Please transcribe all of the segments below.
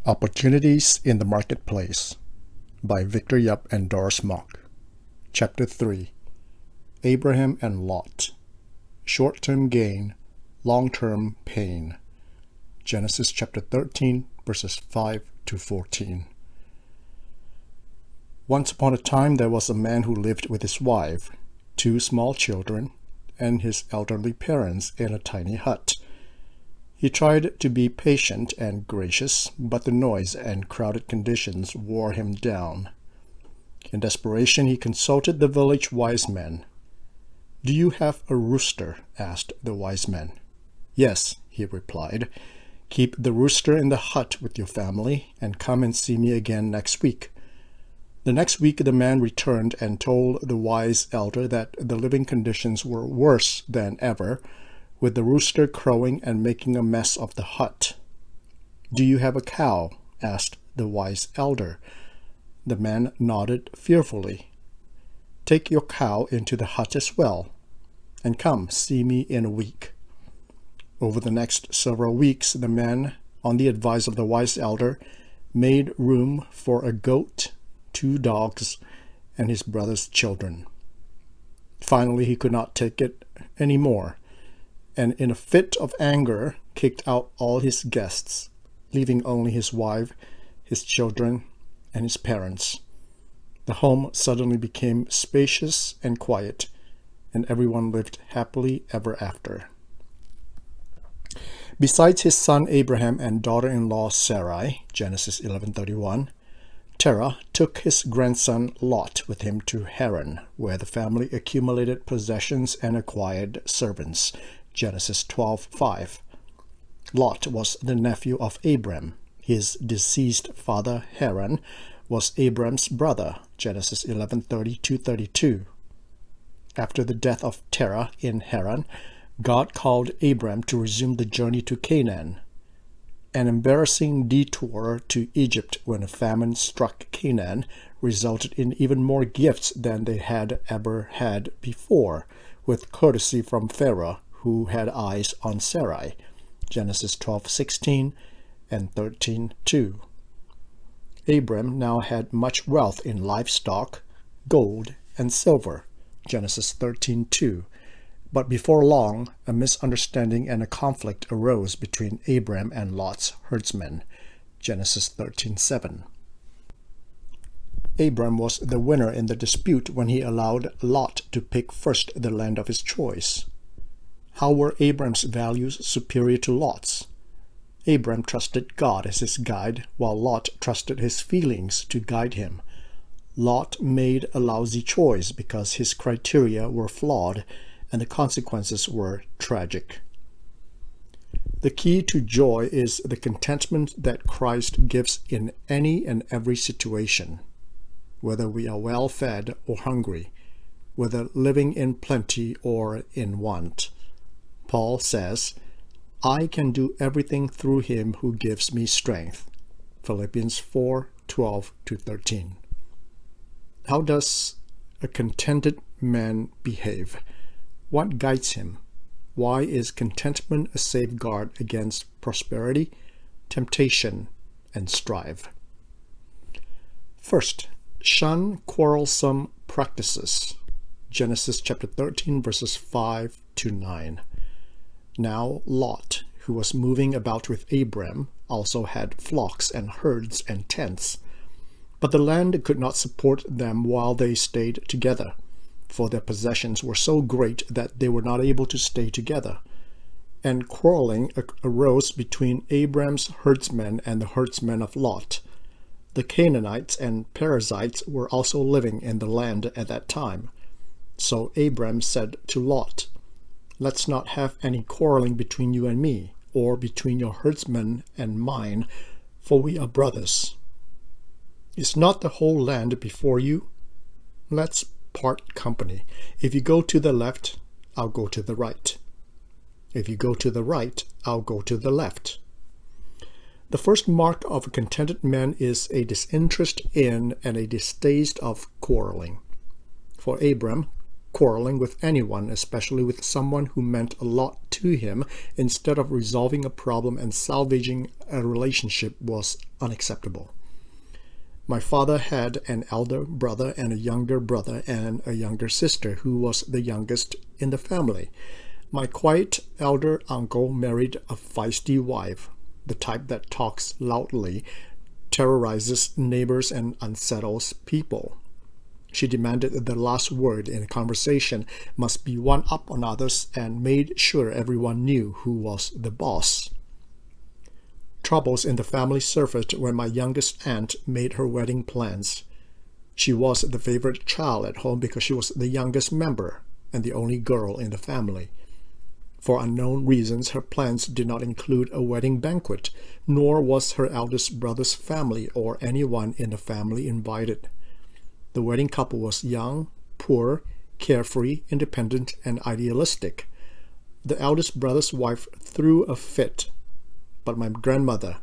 Opportunities in the Marketplace by Victor Yup and Doris Mock. Chapter 3. Abraham and Lot. Short-term gain, long-term pain. Genesis chapter 13, verses 5 to 14. Once upon a time there was a man who lived with his wife, 2 small children, and his elderly parents in a tiny hut. He tried to be patient and gracious, but the noise and crowded conditions wore him down. In desperation, he consulted the village wise men. "Do you have a rooster?" asked the wise men. "Yes," he replied. "Keep the rooster in the hut with your family, and come and see me again next week." The next week the man returned and told the wise elder that the living conditions were worse than ever, with the rooster crowing and making a mess of the hut. "Do you have a cow?" asked the wise elder. The man nodded fearfully. "Take your cow into the hut as well, and come see me in a week." Over the next several weeks, the man, on the advice of the wise elder, made room for a goat, 2 dogs, and his brother's children. Finally, he could not take it any more, and in a fit of anger kicked out all his guests, leaving only his wife, his children, and his parents. The home suddenly became spacious and quiet, and everyone lived happily ever after. Besides his son Abraham and daughter-in-law Sarai, Genesis 11:31, Terah took his grandson Lot with him to Haran, where the family accumulated possessions and acquired servants, Genesis 12:5. Lot was the nephew of Abram. His deceased father Haran was Abram's brother, Genesis 11:30-32. After the death of Terah in Haran, God called Abram to resume the journey to Canaan. An embarrassing detour to Egypt when a famine struck Canaan resulted in even more gifts than they had ever had before, with courtesy from Pharaoh, who had eyes on Sarai, Genesis 12:16 and 13:2. Abram now had much wealth in livestock, gold, and silver, Genesis 13:2. But before long, a misunderstanding and a conflict arose between Abram and Lot's herdsmen, Genesis 13:7. Abram was the winner in the dispute when he allowed Lot to pick first the land of his choice. How were Abram's values superior to Lot's? Abram trusted God as his guide, while Lot trusted his feelings to guide him. Lot made a lousy choice because his criteria were flawed and the consequences were tragic. The key to joy is the contentment that Christ gives in any and every situation, whether we are well-fed or hungry, whether living in plenty or in want. Paul says, "I can do everything through him who gives me strength." Philippians 4:12-13. How does a contented man behave? What guides him? Why is contentment a safeguard against prosperity, temptation, and strife? First, shun quarrelsome practices. Genesis chapter 13, verses 5-9. Now Lot, who was moving about with Abram, also had flocks and herds and tents. But the land could not support them while they stayed together, for their possessions were so great that they were not able to stay together. And quarreling arose between Abram's herdsmen and the herdsmen of Lot. The Canaanites and Perizzites were also living in the land at that time. So Abram said to Lot, "Let's not have any quarreling between you and me, or between your herdsmen and mine, for we are brothers. Is not the whole land before you? Let's part company. If you go to the left, I'll go to the right. If you go to the right, I'll go to the left." The first mark of a contented man is a disinterest in and a distaste of quarreling. For Abram, Quarreling with anyone, especially with someone who meant a lot to him, instead of resolving a problem and salvaging a relationship was unacceptable. My father had an elder brother and a younger brother and a younger sister who was the youngest in the family. My quiet elder uncle married a feisty wife, the type that talks loudly, terrorizes neighbors, and unsettles people. She demanded that the last word in a conversation must be one up on others and made sure everyone knew who was the boss. Troubles in the family surfaced when my youngest aunt made her wedding plans. She was the favorite child at home because she was the youngest member and the only girl in the family. For unknown reasons, her plans did not include a wedding banquet, nor was her eldest brother's family or anyone in the family invited. The wedding couple was young, poor, carefree, independent, and idealistic. The eldest brother's wife threw a fit, but my grandmother,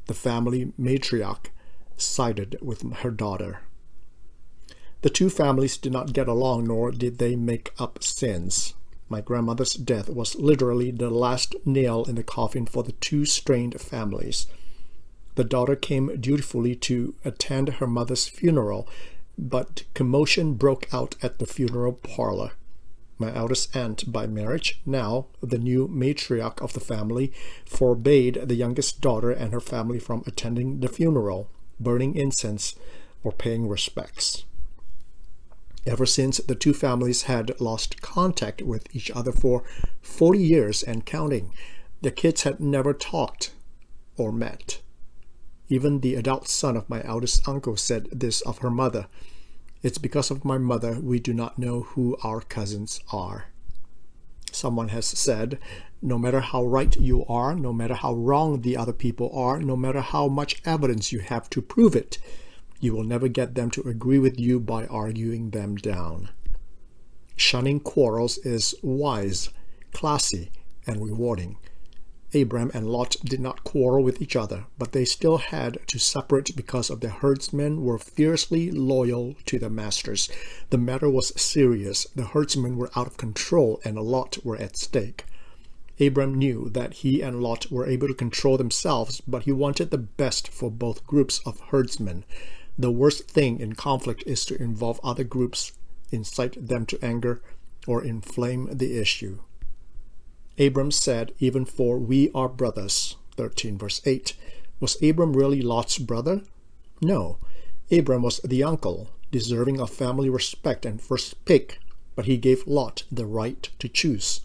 the family matriarch, sided with her daughter. The two families did not get along, nor did they make up sins. My grandmother's death was literally the last nail in the coffin for the two strained families. The daughter came dutifully to attend her mother's funeral, but commotion broke out at the funeral parlor. My eldest aunt by marriage, now the new matriarch of the family, forbade the youngest daughter and her family from attending the funeral, burning incense, or paying respects. Ever since, the two families had lost contact with each other for 40 years and counting. The kids had never talked or met. Even the adult son of my eldest uncle said this of her mother: "It's because of my mother we do not know who our cousins are." Someone has said, no matter how right you are, no matter how wrong the other people are, no matter how much evidence you have to prove it, you will never get them to agree with you by arguing them down. Shunning quarrels is wise, classy, and rewarding. Abram and Lot did not quarrel with each other, but they still had to separate because of the herdsmen were fiercely loyal to their masters. The matter was serious. The herdsmen were out of control, and a lot were at stake. Abram knew that he and Lot were able to control themselves, but he wanted the best for both groups of herdsmen. The worst thing in conflict is to involve other groups, incite them to anger, or inflame the issue. Abram said, "Even for we are brothers." 13 verse 8. Was Abram really Lot's brother? No. Abram was the uncle, deserving of family respect and first pick, but he gave Lot the right to choose.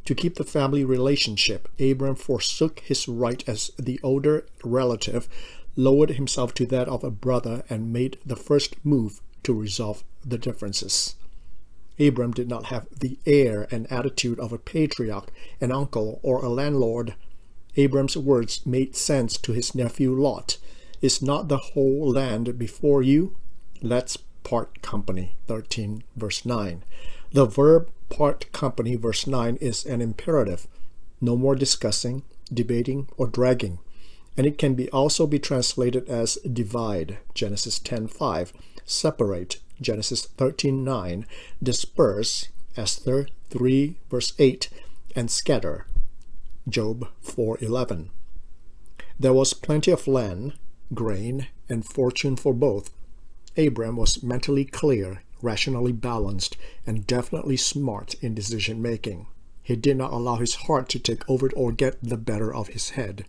To keep the family relationship, Abram forsook his right as the older relative, lowered himself to that of a brother, and made the first move to resolve the differences. Abram did not have the air and attitude of a patriarch, an uncle, or a landlord. Abram's words made sense to his nephew Lot. "Is not the whole land before you? Let's part company." 13 verse 9. The verb part company, verse 9, is an imperative. No more discussing, debating, or dragging. And it can also be translated as divide, Genesis 10:5, separate, Genesis 13:9, disperse, Esther 3 verse 8, and scatter, Job 4:11. There was plenty of land, grain, and fortune for both. Abram was mentally clear, rationally balanced, and definitely smart in decision-making. He did not allow his heart to take over or get the better of his head.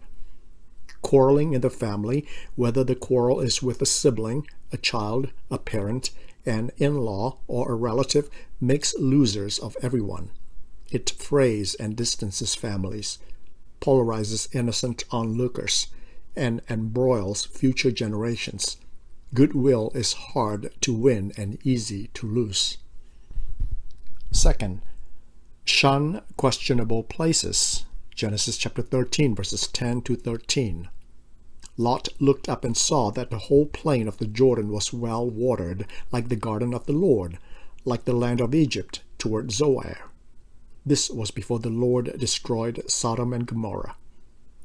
Quarreling in the family, whether the quarrel is with a sibling, a child, a parent, an in-law, or a relative, makes losers of everyone. It frays and distances families, polarizes innocent onlookers, and embroils future generations. Goodwill is hard to win and easy to lose. Second, shun questionable places. Genesis chapter 13, verses 10 to 13. Lot looked up and saw that the whole plain of the Jordan was well watered, like the garden of the Lord, like the land of Egypt, toward Zoar. This was before the Lord destroyed Sodom and Gomorrah.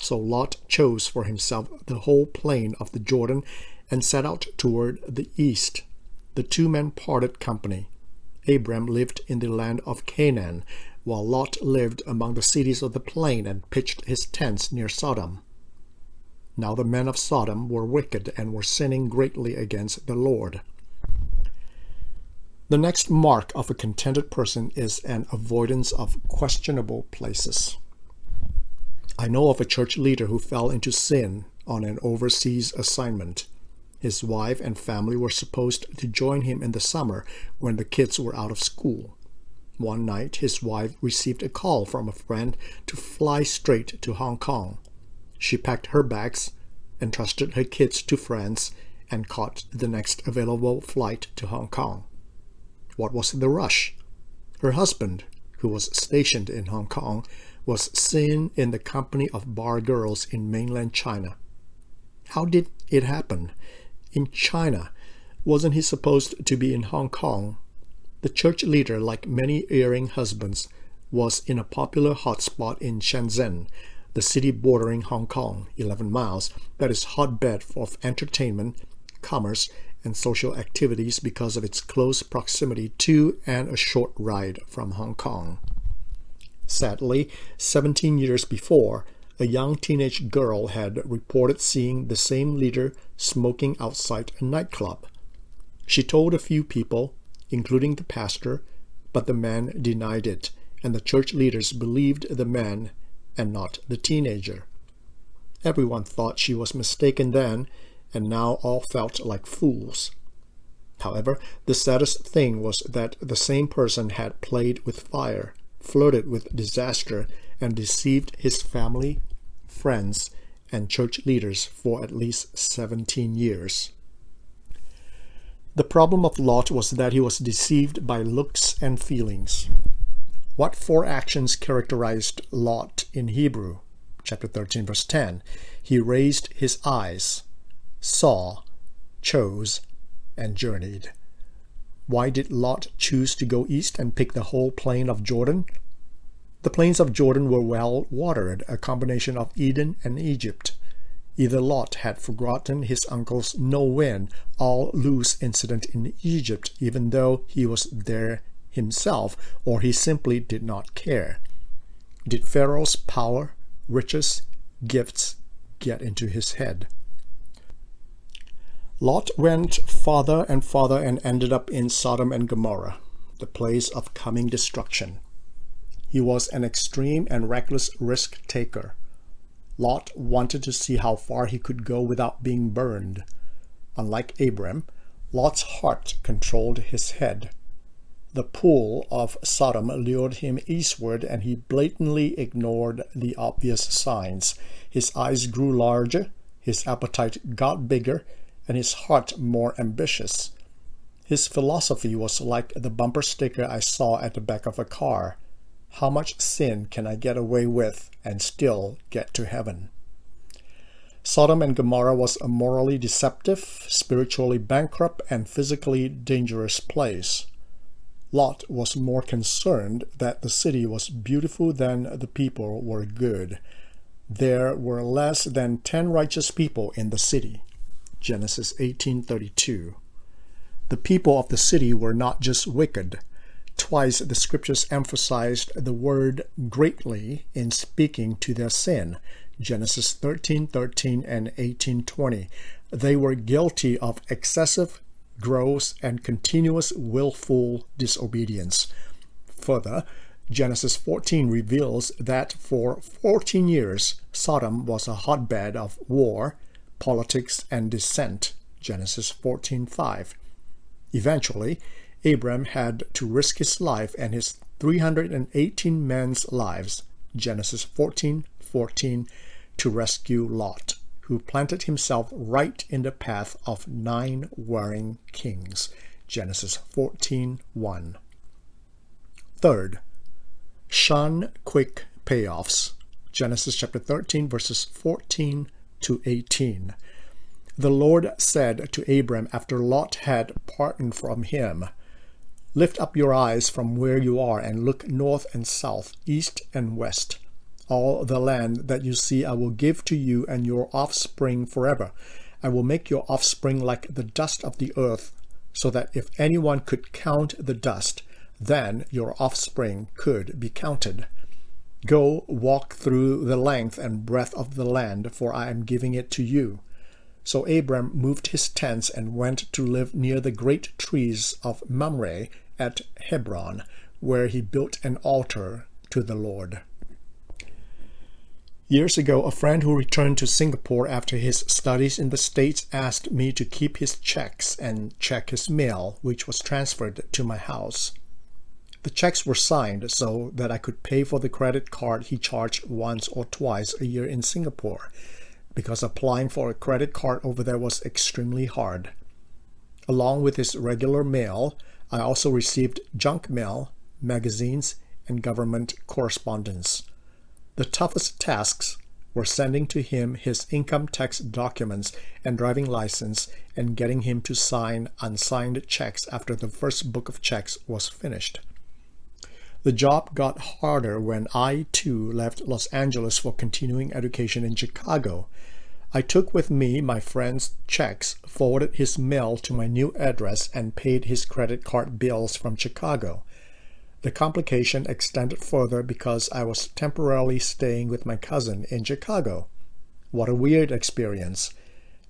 So Lot chose for himself the whole plain of the Jordan and set out toward the east. The two men parted company. Abram lived in the land of Canaan, while Lot lived among the cities of the plain and pitched his tents near Sodom. Now the men of Sodom were wicked and were sinning greatly against the Lord. The next mark of a contented person is an avoidance of questionable places. I know of a church leader who fell into sin on an overseas assignment. His wife and family were supposed to join him in the summer when the kids were out of school. One night, his wife received a call from a friend to fly straight to Hong Kong. She packed her bags, entrusted her kids to friends, and caught the next available flight to Hong Kong. What was the rush? Her husband, who was stationed in Hong Kong, was seen in the company of bar girls in mainland China. How did it happen? In China. Wasn't he supposed to be in Hong Kong? The church leader, like many erring husbands, was in a popular hotspot in Shenzhen, the city bordering Hong Kong, 11 miles, that is hotbed of entertainment, commerce, and social activities because of its close proximity to and a short ride from Hong Kong. Sadly, 17 years before, a young teenage girl had reported seeing the same leader smoking outside a nightclub. She told a few people, including the pastor, but the man denied it, and the church leaders believed the man and not the teenager. Everyone thought she was mistaken then, and now all felt like fools. However, the saddest thing was that the same person had played with fire, flirted with disaster, and deceived his family, friends, and church leaders for at least 17 years. The problem of Lot was that he was deceived by looks and feelings. What 4 actions characterized Lot in Hebrew? Chapter 13, verse 10. He raised his eyes, saw, chose, and journeyed. Why did Lot choose to go east and pick the whole plain of Jordan? The plains of Jordan were well watered, a combination of Eden and Egypt. Either Lot had forgotten his uncle's no-win, all-lose incident in Egypt, even though he was there himself, or he simply did not care. Did Pharaoh's power, riches, gifts get into his head? Lot went farther and farther and ended up in Sodom and Gomorrah, the place of coming destruction. He was an extreme and reckless risk-taker. Lot wanted to see how far he could go without being burned. Unlike Abram, Lot's heart controlled his head. The pull of Sodom lured him eastward, and he blatantly ignored the obvious signs. His eyes grew larger, his appetite got bigger, and his heart more ambitious. His philosophy was like the bumper sticker I saw at the back of a car. How much sin can I get away with and still get to heaven? Sodom and Gomorrah was a morally deceptive, spiritually bankrupt, and physically dangerous place. Lot was more concerned that the city was beautiful than the people were good. There were less than 10 righteous people in the city. Genesis 18:32. The people of the city were not just wicked. Twice the scriptures emphasized the word greatly in speaking to their sin. Genesis 13:13 and 18:20. They were guilty of excessive, gross, and continuous willful disobedience. Further, Genesis 14 reveals that for 14 years Sodom was a hotbed of war, politics, and dissent. Genesis 14:5. Eventually, Abram had to risk his life and his 318 men's lives, Genesis 14:14, to rescue Lot, who planted himself right in the path of 9 warring kings, Genesis 14:1. Third, shun quick payoffs, Genesis chapter 13, verses 14 to 18. The Lord said to Abram after Lot had parted from him, "Lift up your eyes from where you are and look north and south, east and west. All the land that you see I will give to you and your offspring forever. I will make your offspring like the dust of the earth, so that if anyone could count the dust, then your offspring could be counted. Go, walk through the length and breadth of the land, for I am giving it to you." So Abram moved his tents and went to live near the great trees of Mamre at Hebron, where he built an altar to the Lord. Years ago, a friend who returned to Singapore after his studies in the States asked me to keep his checks and check his mail, which was transferred to my house. The checks were signed so that I could pay for the credit card he charged once or twice a year in Singapore, because applying for a credit card over there was extremely hard. Along with his regular mail, I also received junk mail, magazines, and government correspondence. The toughest tasks were sending to him his income tax documents and driving license and getting him to sign unsigned checks after the first book of checks was finished. The job got harder when I, too, left Los Angeles for continuing education in Chicago. I took with me my friend's checks, forwarded his mail to my new address, and paid his credit card bills from Chicago. The complication extended further because I was temporarily staying with my cousin in Chicago. What a weird experience.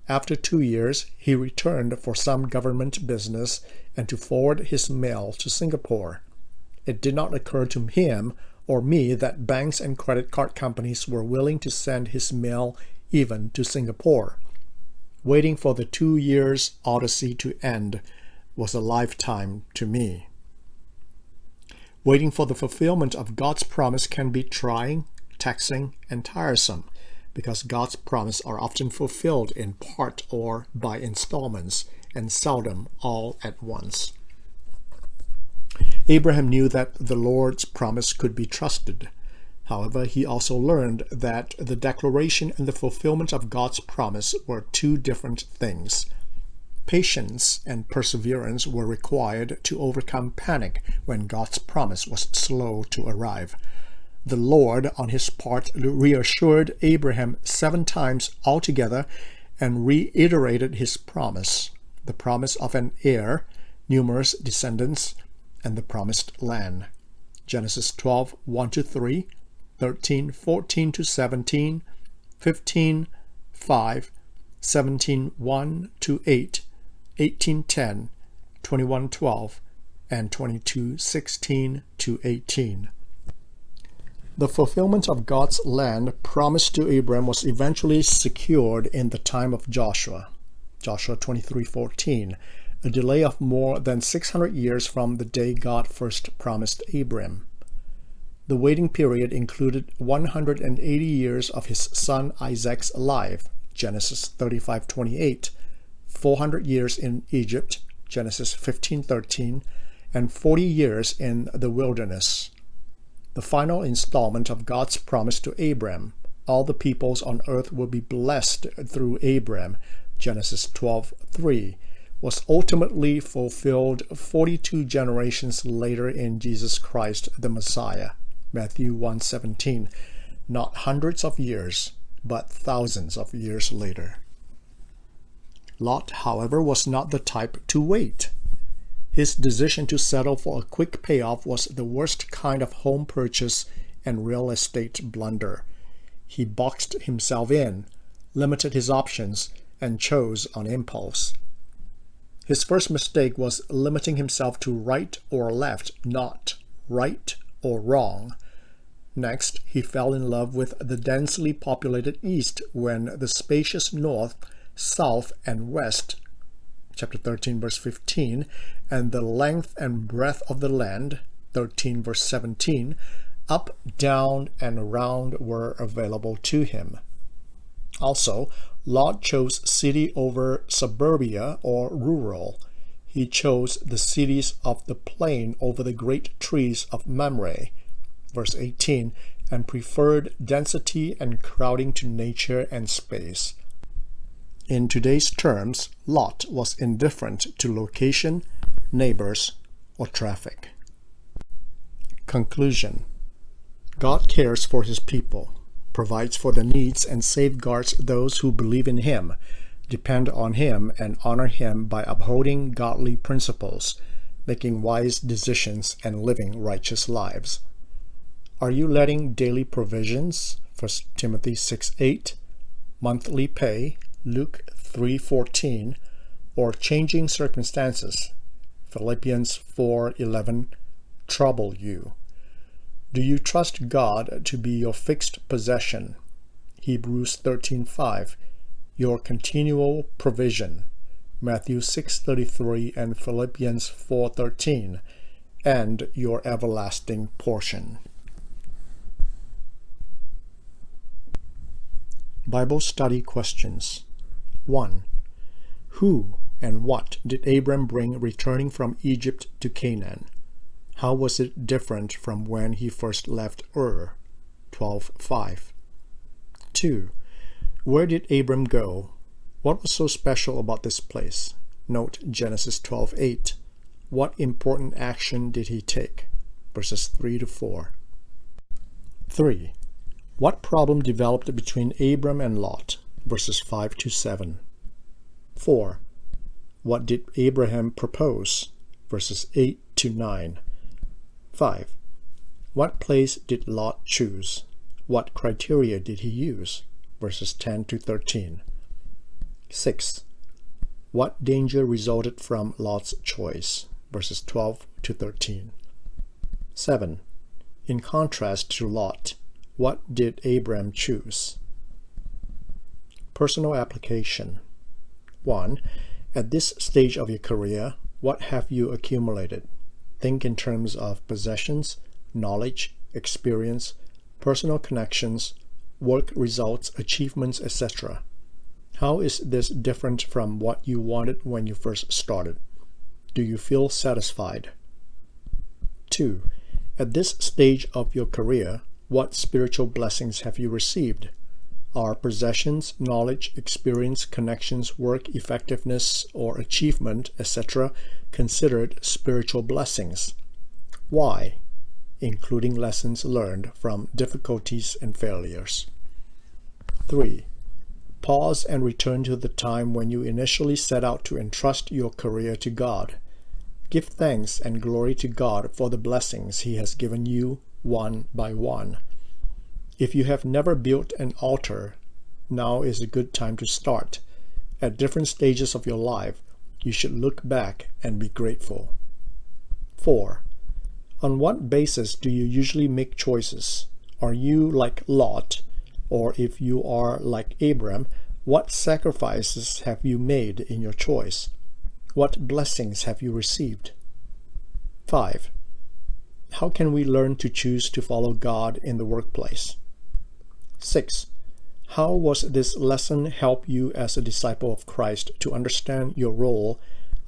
After 2 years, he returned for some government business and to forward his mail to Singapore. It did not occur to him or me that banks and credit card companies were willing to send his mail even to Singapore. Waiting for the 2 years odyssey to end was a lifetime to me. Waiting for the fulfillment of God's promise can be trying, taxing, and tiresome, because God's promises are often fulfilled in part or by installments, and seldom all at once. Abraham knew that the Lord's promise could be trusted. However, he also learned that the declaration and the fulfillment of God's promise were two different things. Patience and perseverance were required to overcome panic when God's promise was slow to arrive. The Lord, on his part, reassured Abraham 7 times altogether and reiterated his promise, the promise of an heir, numerous descendants, and the promised land. Genesis 12, 1-3, 13, 14-17, 15, 5, 17, 1-8, 18:10, 21:12, and 22:16-18. The fulfillment of God's land promised to Abram was eventually secured in the time of Joshua. Joshua 23:14, a delay of more than 600 years from the day God first promised Abram. The waiting period included 180 years of his son Isaac's life, Genesis 35:28, 400 years in Egypt, Genesis 15:13, and 40 years in the wilderness. The final installment of God's promise to Abram, all the peoples on earth will be blessed through Abram, Genesis 12:3, was ultimately fulfilled 42 generations later in Jesus Christ the Messiah, Matthew 1:17, not hundreds of years, but thousands of years later. Lot, however, was not the type to wait. His decision to settle for a quick payoff was the worst kind of home purchase and real estate blunder. He boxed himself in, limited his options, and chose on impulse. His first mistake was limiting himself to right or left, not right or wrong. Next, he fell in love with the densely populated East when the spacious North, South, and West, chapter 13, verse 15, and the length and breadth of the land, 13, verse 17, up, down, and around were available to him. Also, Lot chose city over suburbia or rural. He chose the cities of the plain over the great trees of Mamre, verse 18, and preferred density and crowding to nature and space. In today's terms, Lot was indifferent to location, neighbors, or traffic. Conclusion. God cares for his people, provides for their needs, and safeguards those who believe in him, depend on him, and honor him by upholding godly principles, making wise decisions and living righteous lives? Are you letting daily provisions, 1 Timothy 6:8, monthly pay, Luke 3:14, or changing circumstances, Philippians 4:11, trouble you? Do you trust God to be your fixed possession, Hebrews 13:5, your continual provision, Matthew 6:33 and Philippians 4:13, and your everlasting portion? Bible study questions. 1. Who and what did Abram bring returning from Egypt to Canaan? How was it different from when he first left Ur? 12:5. 2. Where did Abram go? What was so special about this place? Note Genesis 12:8. What important action did he take? Verses 3 to 4. 3. What problem developed between Abram and Lot? Verses 5 to 7. 4. What did Abraham propose? Verses 8 to 9. 5. What place did Lot choose? What criteria did he use? Verses 10 to 13. 6. What danger resulted from Lot's choice? Verses 12 to 13. 7. In contrast to Lot, what did Abram choose? Personal application. 1. At this stage of your career, what have you accumulated? Think in terms of possessions, knowledge, experience, personal connections, work results, achievements, etc. How is this different from what you wanted when you first started? Do you feel satisfied? 2. At this stage of your career, what spiritual blessings have you received? Are possessions, knowledge, experience, connections, work, effectiveness, or achievement, etc., considered spiritual blessings? Why? Including lessons learned from difficulties and failures. 3. Pause and return to the time when you initially set out to entrust your career to God. Give thanks and glory to God for the blessings He has given you one by one. If you have never built an altar, now is a good time to start. At different stages of your life, you should look back and be grateful. 4. On what basis do you usually make choices? Are you like Lot? Or if you are like Abram, what sacrifices have you made in your choice? What blessings have you received? 5. How can we learn to choose to follow God in the workplace? 6. How was this lesson help you as a disciple of Christ to understand your role,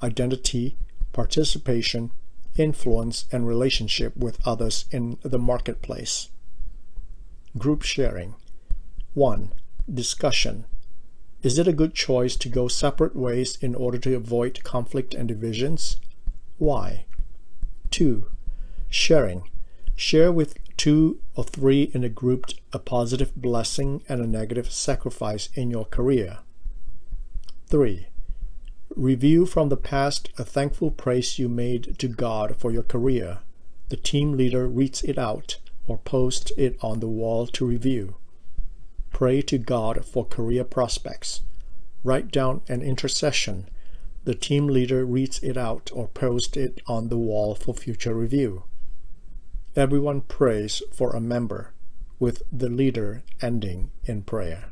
identity, participation, influence, and relationship with others in the marketplace? Group sharing. 1. Discussion. Is it a good choice to go separate ways in order to avoid conflict and divisions? Why? 2. Sharing. Share with 2 or 3 in a group a positive blessing and a negative sacrifice in your career. 3. Review from the past a thankful praise you made to God for your career. The team leader reads it out or posts it on the wall to review. Pray to God for career prospects. Write down an intercession. The team leader reads it out or posts it on the wall for future review. Everyone prays for a member, with the leader ending in prayer.